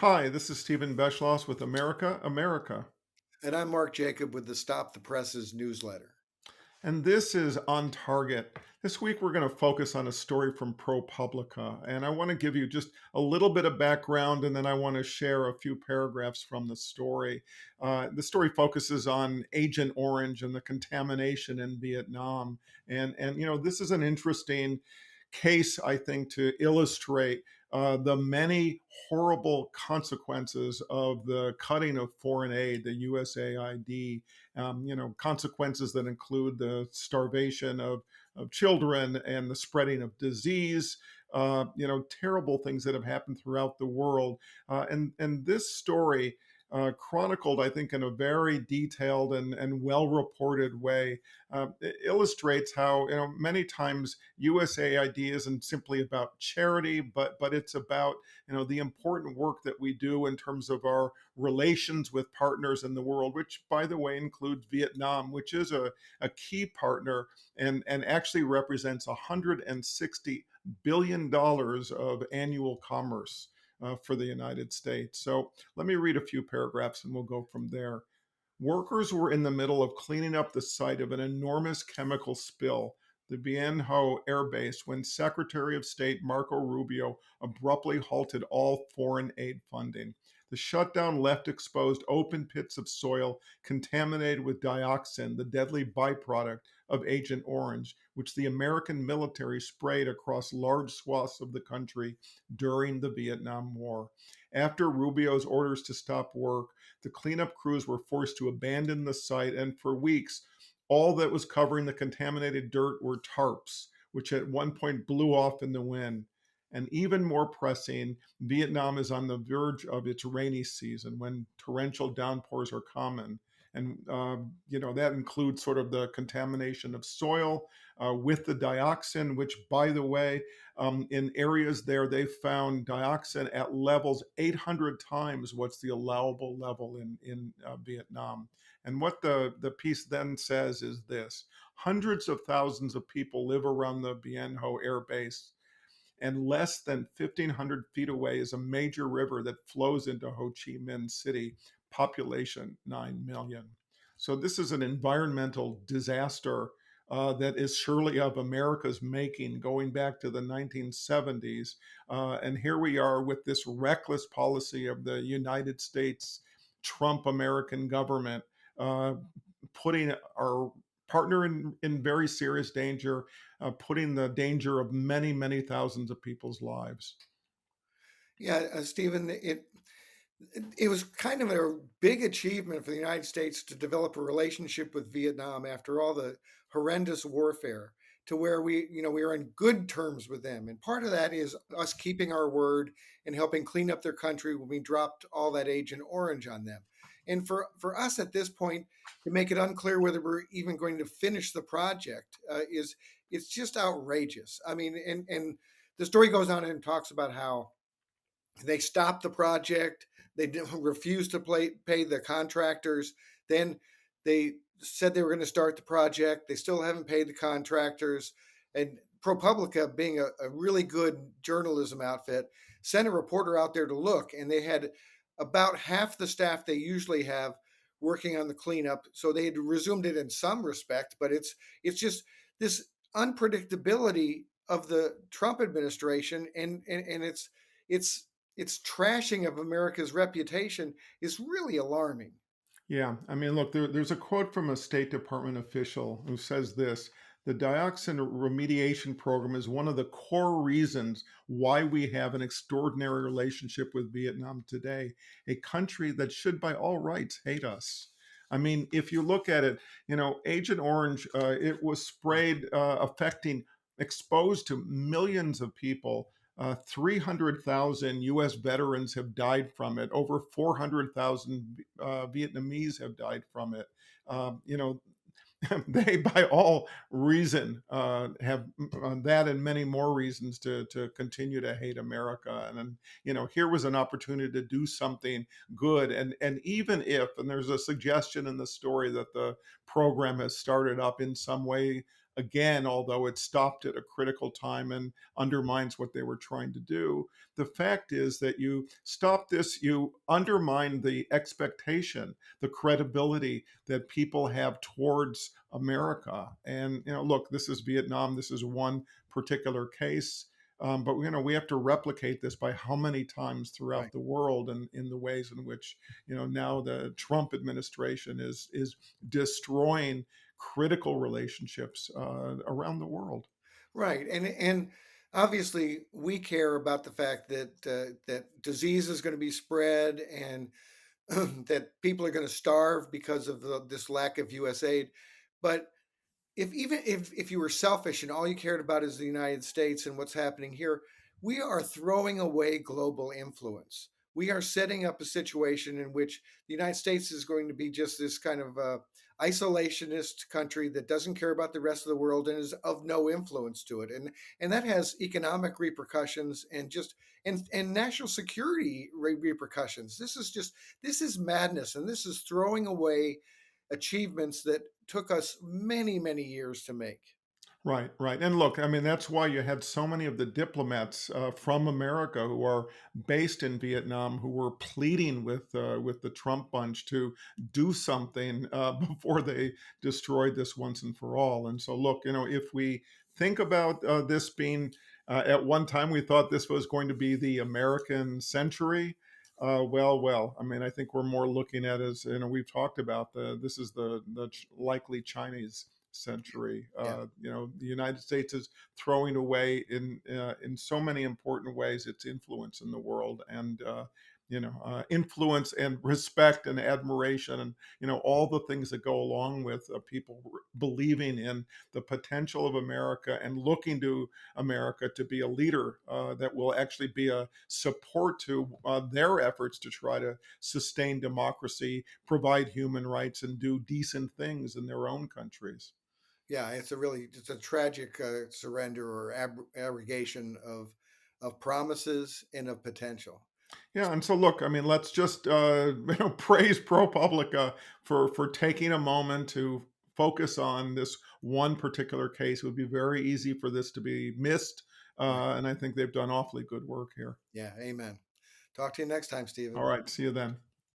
Hi, this is Stephen Beschloss with America, America. And I'm Mark Jacob with the Stop the Presses newsletter. And this is On Target. This week, we're going to focus on a story from ProPublica. And I want to give you just a little bit of background, and then I want to share a few paragraphs from the story. The story focuses on Agent Orange and the contamination in Vietnam. This is an interesting case, I think, to illustrate the many horrible consequences of the cutting of foreign aid, the USAID, consequences that include the starvation of children and the spreading of disease, terrible things that have happened throughout the world. And this story chronicled, I think, in a very detailed and well reported way, it illustrates how many times USAID isn't simply about charity, but it's about the important work that we do in terms of our relations with partners in the world, which, by the way, includes Vietnam, which is a key partner and actually represents $160 billion of annual commerce for the United States. So let me read a few paragraphs and we'll go from there. Workers were in the middle of cleaning up the site of an enormous chemical spill, the Bien Ho Air Base, when Secretary of State Marco Rubio abruptly halted all foreign aid funding. The shutdown left exposed open pits of soil contaminated with dioxin, the deadly byproduct of Agent Orange, which the American military sprayed across large swaths of the country during the Vietnam War. After Rubio's orders to stop work, the cleanup crews were forced to abandon the site, and for weeks, all that was covering the contaminated dirt were tarps, which at one point blew off in the wind. And even more pressing, Vietnam is on the verge of its rainy season when torrential downpours are common. And that includes sort of the contamination of soil with the dioxin, which, by the way, in areas there, they found dioxin at levels 800 times what's the allowable level in Vietnam. And what the piece then says is this: hundreds of thousands of people live around the Bien Ho Air Base, and less than 1,500 feet away is a major river that flows into Ho Chi Minh City, population 9 million. So this is an environmental disaster that is surely of America's making, going back to the 1970s. And here we are with this reckless policy of the United States Trump American government, uh, putting our partner in very serious danger, putting the danger of many, many thousands of people's lives. Yeah, Stephen, it was kind of a big achievement for the United States to develop a relationship with Vietnam after all the horrendous warfare, to where we are in good terms with them. And part of that is us keeping our word and helping clean up their country when we dropped all that Agent Orange on them. And for us at this point to make it unclear whether we're even going to finish the project is it's just outrageous. I mean, and the story goes on and talks about how they stopped the project. They refused to pay the contractors. Then they said they were going to start the project. They still haven't paid the contractors. And ProPublica, being a really good journalism outfit, sent a reporter out there to look, and they had about half the staff they usually have working on the cleanup. So they had resumed it in some respect, but it's just this unpredictability of the Trump administration, and it's its trashing of America's reputation is really alarming. Yeah, I mean, look, there's a quote from a State Department official who says this: the dioxin remediation program is one of the core reasons why we have an extraordinary relationship with Vietnam today, a country that should, by all rights, hate us. I mean, if you look at it, Agent Orange, it was sprayed, affecting, exposed to millions of people. 300,000 US veterans have died from it. Over 400,000 Vietnamese have died from it. They, by all reason, have that and many more reasons to continue to hate America. And here was an opportunity to do something good. And even if, and there's a suggestion in the story that the program has started up in some way again, although it stopped at a critical time and undermines what they were trying to do. The fact is that you stop this, you undermine the expectation, the credibility that people have towards America. And, look, this is Vietnam. This is one particular case. But we have to replicate this by how many times throughout Right. the world, and in the ways in which now the Trump administration is destroying critical relationships around the world. Right. And obviously we care about the fact that that disease is going to be spread and that people are going to starve because of this lack of US aid. But if you were selfish and all you cared about is the United States and what's happening here, we are throwing away global influence. We are setting up a situation in which the United States is going to be just this kind of isolationist country that doesn't care about the rest of the world and is of no influence to it, and that has economic repercussions and just and national security repercussions. This is madness, and this is throwing away achievements that took us many, many years to make. Right, right. And look, I mean, that's why you had so many of the diplomats from America who are based in Vietnam who were pleading with the Trump bunch to do something before they destroyed this once and for all. And so, look, if we think about this being at one time, we thought this was going to be the American century. Well, I mean, I think we're more looking at as we've talked about this is the likely Chinese century. Yeah. The United States is throwing away in so many important ways its influence in the world, and influence and respect and admiration, and all the things that go along with people believing in the potential of America and looking to America to be a leader that will actually be a support to their efforts to try to sustain democracy, provide human rights, and do decent things in their own countries. Yeah, it's a tragic surrender or abrogation of promises and of potential. Yeah, and so look, I mean, let's just praise ProPublica for taking a moment to focus on this one particular case. It would be very easy for this to be missed, Right. and I think they've done awfully good work here. Yeah. Amen. Talk to you next time, All Stephen. right, see you then.